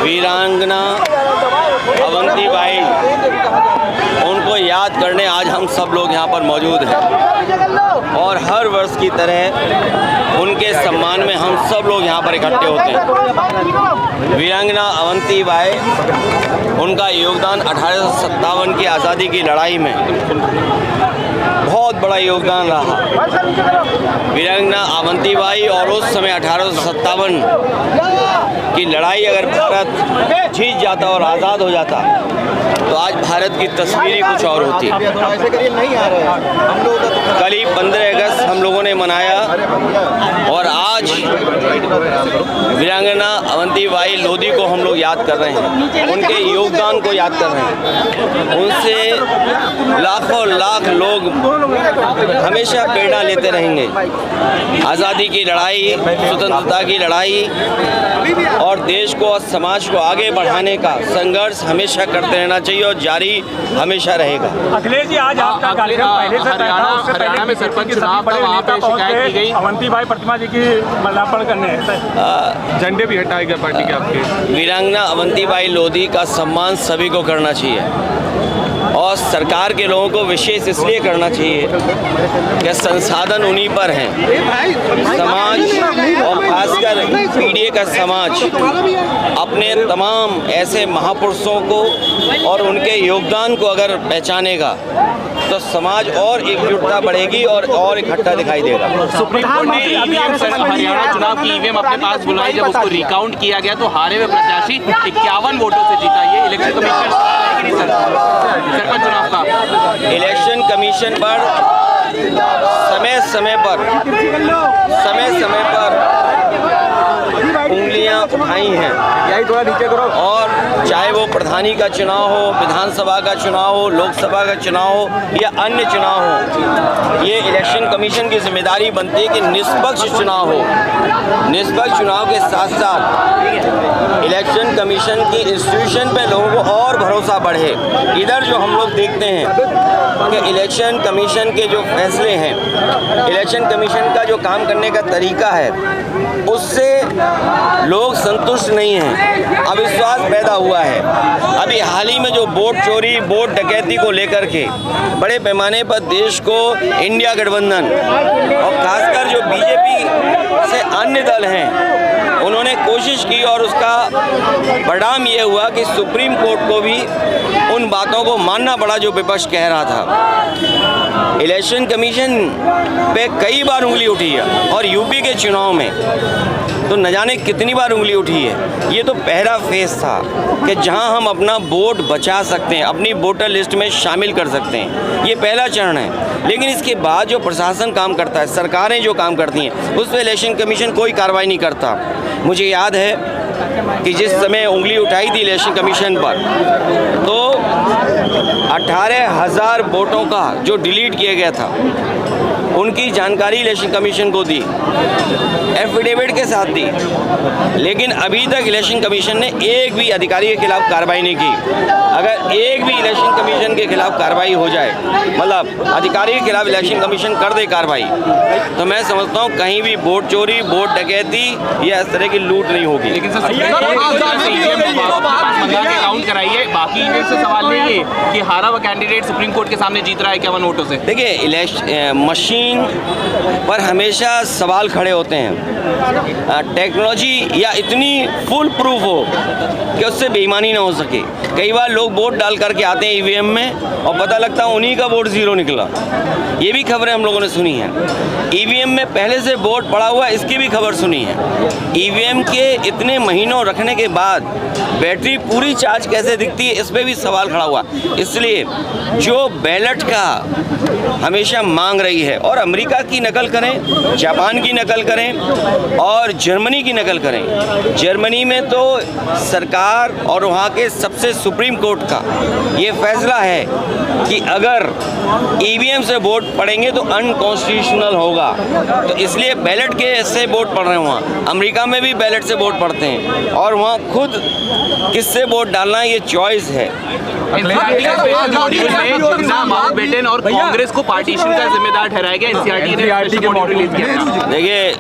वीरांगना अवंतीबाई, उनको याद करने आज हम सब लोग यहाँ पर मौजूद हैं और हर वर्ष की तरह उनके सम्मान में हम सब लोग यहाँ पर इकट्ठे होते हैं। वीरांगना अवंतीबाई, उनका योगदान 1857 की आज़ादी की लड़ाई में बहुत बड़ा योगदान रहा। वीरांगना अवंतीबाई और उस समय 1857 की लड़ाई अगर भारत जीत जाता और आज़ाद हो जाता तो आज भारत की तस्वीर ही कुछ और होती। कल ही 15 अगस्त हम लोगों ने मनाया और आज वीरांगना अवंतीबाई लोधी को हम लोग याद कर रहे हैं, उनके योगदान को याद कर रहे हैं। उनसे लाखों लाख लोग हमेशा प्रेरणा लेते रहेंगे। आज़ादी की लड़ाई, स्वतंत्रता की लड़ाई और देश को और समाज को आगे बढ़ाने का संघर्ष हमेशा करते रहना चाहिए और जारी हमेशा रहेगा। अखिलेश जी, आज आपका कार्यक्रम पहले से हरियाणा में सरपंच चुनाव था, वहाँ पे शिकायत की गई अवंतीबाई प्रतिमा जी की माल्यार्पण करने झंडे भी हटाए गए पार्टी के आपके। वीरांगना अवंतीबाई लोधी का सम्मान सभी को करना चाहिए और सरकार के लोगों को विशेष इसलिए करना चाहिए कि संसाधन उन्हीं पर हैं। समाज और खासकर पीढ़ी का समाज अपने तमाम ऐसे महापुरुषों को और उनके योगदान को अगर पहचानेगा तो समाज और एकजुटता बढ़ेगी और इकट्ठा दिखाई देगा। सुप्रीम कोर्ट ने हरियाणा चुनाव की ईवीएम अपने पास बुलाई, जब उसको रिकाउंट किया गया तो हारे हुए प्रत्याशी 51 वोटों से जीता। ये इलेक्शन कमीशन सरपंच चुनाव का इलेक्शन कमीशन पर समय समय पर उंगलियां उठाई हैं, यही थोड़ा नीचे करो। और चाहे वो प्रधानी का चुनाव हो, विधानसभा का चुनाव हो, लोकसभा का चुनाव हो या अन्य चुनाव हो, ये इलेक्शन कमीशन की जिम्मेदारी बनती है कि निष्पक्ष चुनाव हो। निष्पक्ष चुनाव के साथ साथ इलेक्शन कमीशन की इंस्टीट्यूशन पे लोगों को और भरोसा बढ़े। इधर जो हम लोग देखते हैं कि इलेक्शन कमीशन के जो फैसले हैं, इलेक्शन कमीशन का जो काम करने का तरीका है, उससे लोग संतुष्ट नहीं हैं, अविश्वास पैदा हुआ है। अभी हाल ही में जो वोट चोरी, वोट डकैती को लेकर के बड़े पैमाने पर देश को इंडिया गठबंधन और खासकर जो बीजेपी से अन्य दल हैं उन्होंने कोशिश की और उसका परिणाम ये हुआ कि सुप्रीम कोर्ट को भी उन बातों को मानना पड़ा जो विपक्ष कह रहा था। इलेक्शन कमीशन पे कई बार उंगली उठी है और यूपी के चुनाव में तो न जाने कितनी बार उंगली उठी है। ये तो पहला फेज था कि जहां हम अपना वोट बचा सकते हैं, अपनी वोटर लिस्ट में शामिल कर सकते हैं, ये पहला चरण है। लेकिन इसके बाद जो प्रशासन काम करता है, सरकारें जो काम करती हैं, उस पर इलेक्शन कमीशन कोई कार्रवाई नहीं करता। मुझे याद है कि जिस समय उंगली उठाई थी इलेक्शन कमीशन पर तो 18,000 वोटों का जो डिलीट किया गया था उनकी जानकारी इलेक्शन कमीशन को दी, एफिडेविट के साथ दी। लेकिन अभी तक इलेक्शन कमीशन ने एक भी अधिकारी के खिलाफ कार्रवाई नहीं की। अगर एक भी इलेक्शन कमीशन के खिलाफ कार्रवाई हो जाए, मतलब अधिकारी के खिलाफ इलेक्शन कमीशन कर दे कार्रवाई, तो मैं समझता हूँ कहीं भी वोट चोरी, वोट डकैती या इस तरह की लूट नहीं होगी। लेकिन सर काउंट कराइए, बाकी से सवाल नहीं है कि हारा हुआ कैंडिडेट सुप्रीम कोर्ट के सामने जीत रहा है 51 वोटों से। देखिए, इलेक्शन मशीन पर हमेशा सवाल खड़े होते हैं। टेक्नोलॉजी या इतनी फुल प्रूफ हो कि उससे बेईमानी ना हो सके। कई बार लोग वोट डाल करके आते हैं ईवीएम में और पता लगता है उन्हीं का वोट ज़ीरो निकला। ये भी खबरें हम लोगों ने सुनी हैं। ईवीएम में पहले से वोट पड़ा हुआ, इसकी भी खबर सुनी है। ईवीएम के इतने महीनों रखने के बाद बैटरी पूरी चार्ज कैसे दिखती है, इस पर भी सवाल खड़ा हुआ। इसलिए जो बैलेट का हमेशा मांग रही है, और अमेरिका की नकल करें, जापान की नकल करें और जर्मनी की नकल करें। जर्मनी में तो सरकार और वहाँ के सबसे सुप्रीम कोर्ट का ये फैसला है कि अगर ईवीएम से वोट पड़ेंगे तो अनकॉन्स्टिट्यूशनल होगा। तो इसलिए बैलेट के ऐसे वोट पड़ रहे हैं वहाँ। अमेरिका में भी बैलेट से वोट पड़ते हैं और वहाँ खुद किससे वोट डालना है ये चॉइस है। माउंटबेटन और कांग्रेस को पार्टीशन का जिम्मेदार ठहराया गया। एनसीईआरटी ने रिलीज किया। देखिए,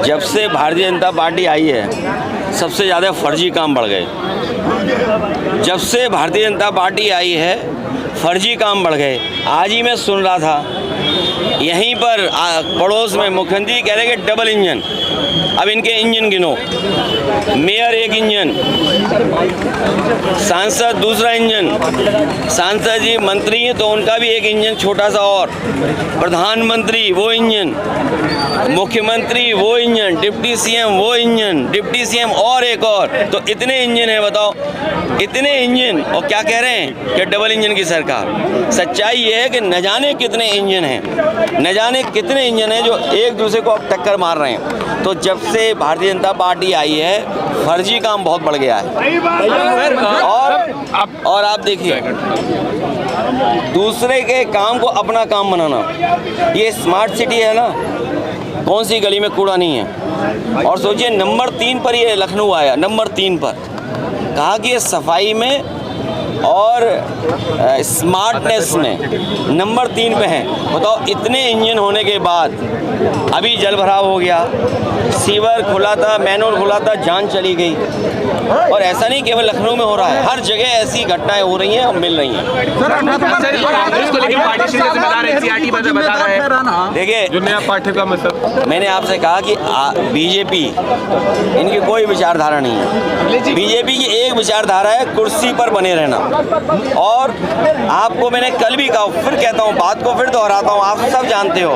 जब से भारतीय जनता पार्टी आई है सबसे ज़्यादा फर्जी काम बढ़ गए। जब से भारतीय जनता पार्टी आई है फर्जी काम बढ़ गए। आज ही मैं सुन रहा था यहीं पर पड़ोस में मुख्यमंत्री कह रहे कि डबल इंजन। अब इनके इंजन गिनो, मेयर एक इंजन, सांसद दूसरा इंजन, सांसद जी मंत्री हैं तो उनका भी एक इंजन छोटा सा, और प्रधानमंत्री वो इंजन, मुख्यमंत्री वो इंजन, डिप्टी सीएम वो इंजन, डिप्टी सीएम और एक और, तो इतने इंजन हैं। बताओ इतने इंजन और क्या कह रहे हैं कि डबल इंजन की सरकार। सच्चाई ये है कि न जाने कितने इंजन हैं, न जाने कितने इंजन हैं जो एक दूसरे को अब टक्कर मार रहे हैं। तो जब से भारतीय जनता पार्टी आई है फर्जी काम बहुत बढ़ गया है। और आप देखिए दूसरे के काम को अपना काम बनाना। ये स्मार्ट सिटी है ना, कौन सी गली में कूड़ा नहीं है। और सोचिए नंबर 3 पर ये लखनऊ आया, नंबर 3 पर कहा कि ये सफाई में और स्मार्टनेस में नंबर 3 पे हैं। बताओ इतने इंजन होने के बाद अभी जल भराव हो गया, सीवर खुला था, मैनहोल खुला था, जान चली गई। और ऐसा नहीं केवल लखनऊ में हो रहा है, हर जगह ऐसी घटनाएं हो रही हैं और मिल रही हैं। देखिए जो नया पाठ्यक्रम है, मैंने आपसे कहा कि बीजेपी इनकी कोई विचारधारा नहीं है। बीजेपी की एक विचारधारा है कुर्सी पर बने रहना। और आपको मैंने कल भी कहा, फिर कहता हूँ, बात को फिर दोहराता हूँ, आप सब जानते हो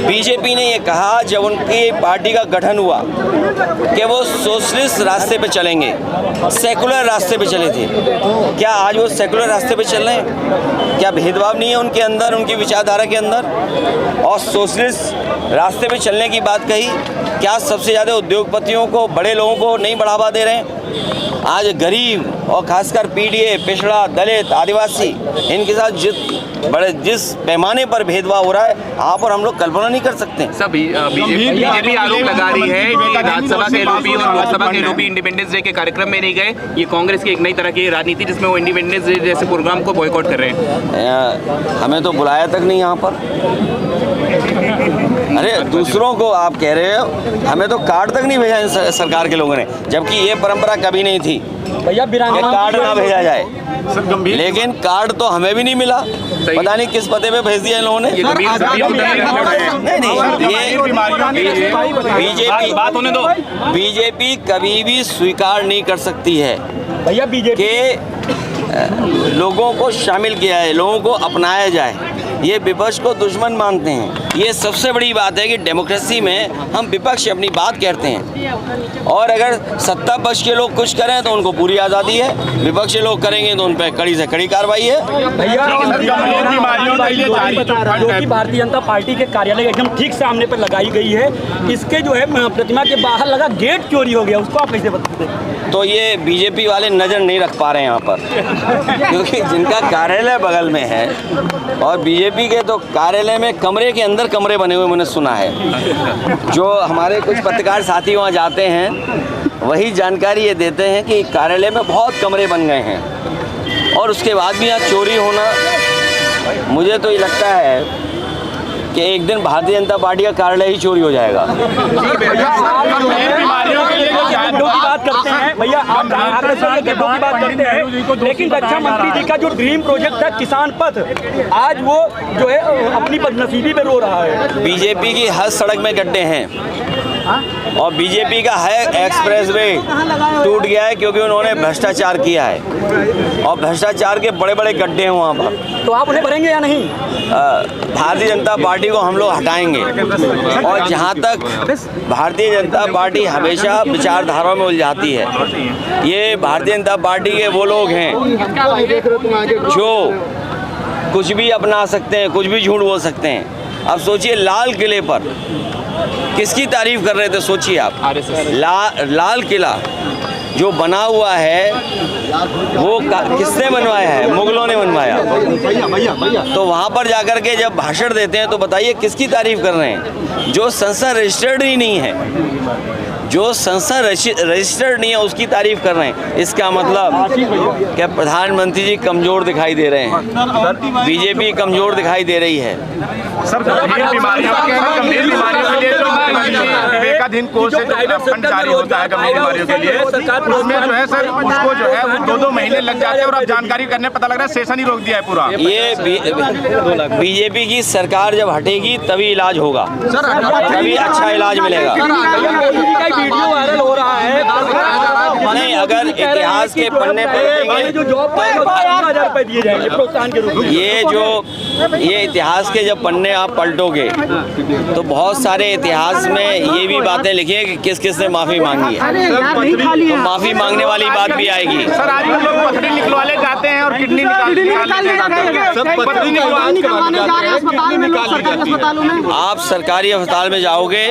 बीजेपी ने ये कहा जब उनकी पार्टी का गठन हुआ कि वो सोशलिस्ट रास्ते पे चलेंगे, सेकुलर रास्ते पे चले थे। क्या आज वो सेकुलर रास्ते पे चल रहे हैं? क्या भेदभाव नहीं है उनके अंदर, उनकी विचारधारा के अंदर? और सोशलिस्ट रास्ते पे चलने की बात कही, क्या सबसे ज़्यादा उद्योगपतियों को, बड़े लोगों को नहीं बढ़ावा दे रहे हैं? आज गरीब और खासकर पीडीए, पिछड़ा, दलित, आदिवासी, इनके साथ जिस पैमाने पर भेदभाव हो रहा है आप और हम लोग कल्पना नहीं कर सकते। सब बीजेपी आरोप लगा रही है कि राज्यसभा के एलओपी और लोकसभा के एलओपी इंडिपेंडेंस डे के कार्यक्रम में नहीं गए। ये कांग्रेस की एक नई तरह की राजनीति जिसमें वो इंडिपेंडेंस डे जैसे प्रोग्राम को बॉयकॉट कर रहे हैं। हमें तो बुलाया तक नहीं यहाँ पर। अरे दूसरों को आप कह रहे हो, हमें तो कार्ड तक नहीं भेजा इन सरकार के लोगों ने, जबकि ये परंपरा कभी नहीं थी भैया कार्ड ना भेजा जाए। लेकिन कार्ड तो हमें भी नहीं मिला, पता नहीं किस पते पे भेज दिया इन लोगों ने। नहीं बात होने दो। बीजेपी कभी भी स्वीकार नहीं कर सकती है भैया बीजेपी के लोगों को शामिल किया है, लोगों को अपनाया जाए। ये विपक्ष को दुश्मन मानते हैं। ये सबसे बड़ी बात है कि डेमोक्रेसी में हम विपक्ष अपनी बात कहते हैं, और अगर सत्ता पक्ष के लोग कुछ करें तो उनको पूरी आज़ादी है, विपक्ष के लोग करेंगे तो उन पर कड़ी से कड़ी कार्रवाई है। जो कि भारतीय जनता पार्टी के कार्यालय एकदम ठीक सामने पर लगाई गई है, इसके जो है प्रतिमा के बाहर लगा गेट चोरी हो गया, उसको आप कैसे बताते हैं? तो ये बीजेपी वाले नज़र नहीं रख पा रहे हैं यहाँ पर, क्योंकि जिनका कार्यालय बगल में है, और बीजेपी के तो कार्यालय में कमरे के अंदर कमरे बने हुए मैंने सुना है। जो हमारे कुछ पत्रकार साथी वहाँ जाते हैं वही जानकारी ये देते हैं कि कार्यालय में बहुत कमरे बन गए हैं, और उसके बाद भी यहाँ चोरी होना, मुझे तो ये लगता है कि एक दिन भारतीय जनता पार्टी का कार्यालय ही चोरी हो जाएगा। गड्ढों की बात करते हैं भैया, आप गड्ढों की बात करते हैं, लेकिन रक्षा मंत्री जी का जो ड्रीम प्रोजेक्ट था किसान पथ, आज वो जो है अपनी बदनसीबी पे रो रहा है। बीजेपी की हर सड़क में गड्ढे हैं, और बीजेपी का है एक्सप्रेसवे टूट गया है क्योंकि उन्होंने भ्रष्टाचार किया है, और भ्रष्टाचार के बड़े बड़े गड्ढे हैं वहाँ पर। तो आप उन्हें भरेंगे या नहीं? भारतीय जनता पार्टी को हम लोग हटाएंगे। और जहाँ तक भारतीय जनता पार्टी हमेशा विचारधारा में उलझाती है, ये भारतीय जनता पार्टी के वो लोग हैं जो कुछ भी अपना सकते हैं, कुछ भी झूठ बोल सकते हैं। अब सोचिए लाल किले पर किसकी तारीफ कर रहे थे, सोचिए आप। लाल किला जो बना हुआ है वो किसने बनवाया है? मुगलों ने बनवाया। तो वहाँ पर जाकर के जब भाषण देते हैं तो बताइए किसकी तारीफ कर रहे हैं? जो संसद रजिस्टर्ड ही नहीं है, जो संसद रजिस्टर्ड नहीं है उसकी तारीफ कर रहे हैं। इसका मतलब क्या प्रधानमंत्री जी कमज़ोर दिखाई दे रहे हैं, बीजेपी कमज़ोर दिखाई दे रही है। सर गंभीर बीमारियों के लिए विवेकाधीन कोष से फंड जारी होता है गंभीर बीमारियों के लिए, उसमें जो है सर उसको जो है 2-2 महीने लग जाते हैं और अब जानकारी करने पता लग रहा है सेशन ही रोक दिया है पूरा। ये बीजेपी की सरकार जब हटेगी तभी इलाज होगा, तभी अच्छा इलाज मिलेगा। वीडियो वायरल हो रहा है, नहीं, अगर इतिहास के पन्ने पलटेंगे जो जॉब पर 15,000 रुपए दिए जाएंगे प्रोत्साहन के रूप में। ये इतिहास के जब पन्ने आप पलटोगे तो बहुत सारे इतिहास में ये भी बातें लिखी है कि किस किस ने माफी मांगी है, तो माफी मांगने वाली बात भी आएगी। सर आज लोग पथरी निकलवाने जाते हैं और किडनी आप सरकारी अस्पताल में जाओगे,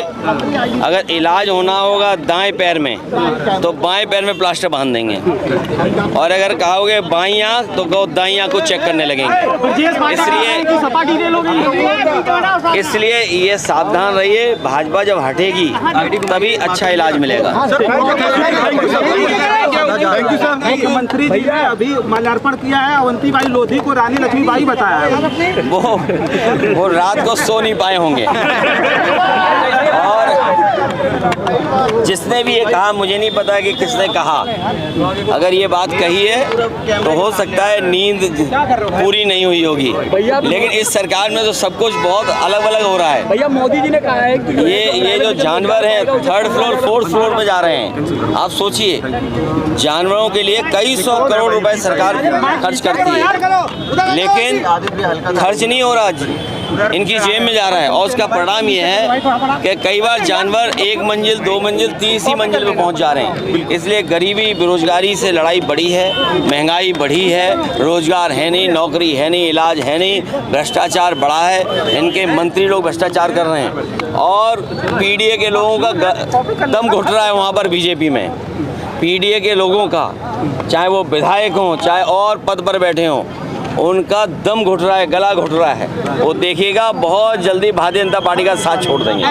अगर इलाज होना होगा दाएं पैर में तो बाएं पैर में प्लास्टर बांध देंगे, और अगर कहोगे बाईं आंख तो कहो दाईं आंख को चेक करने लगेंगे। इसलिए ये सावधान रहिए, भाजपा जब हटेगी तभी अच्छा इलाज मिलेगा। मुख्यमंत्री जी ने अभी माल्यार्पण किया है, अवंतीबाई लोधी को रानी लक्ष्मीबाई बताया है। वो रात को सो नहीं पाए होंगे। और जिसने भी ये कहा, मुझे नहीं पता कि किसने कहा, अगर ये बात कही है तो हो सकता है नींद पूरी नहीं हुई होगी, लेकिन इस सरकार में तो सब कुछ बहुत अलग अलग हो रहा है। भैया मोदी जी ने कहा है कि ये जो जानवर हैं 3rd फ्लोर 4th फ्लोर में जा रहे हैं, आप सोचिए जानवरों के लिए कई 100 करोड़ रुपए सरकार खर्च करती है, लेकिन खर्च नहीं हो रहा, इनकी जेब में जा रहा है। और उसका परिणाम ये है कि कई बार जानवर 1 मंजिल 2 मंजिल 30 मंजिल पे पहुंच जा रहे हैं। इसलिए गरीबी बेरोजगारी से लड़ाई बढ़ी है, महंगाई बढ़ी है, रोजगार है नहीं, नौकरी है नहीं, इलाज है नहीं, भ्रष्टाचार बढ़ा है, इनके मंत्री लोग भ्रष्टाचार कर रहे हैं, और पीडीए के लोगों का दम घुट रहा है वहाँ पर बीजेपी में। पीडीए के लोगों का, चाहे वो विधायक हों चाहे और पद पर बैठे हों, उनका दम घुट रहा है, गला घुट रहा है। वो देखिएगा बहुत जल्दी भारतीय जनता पार्टी का साथ छोड़ देंगे।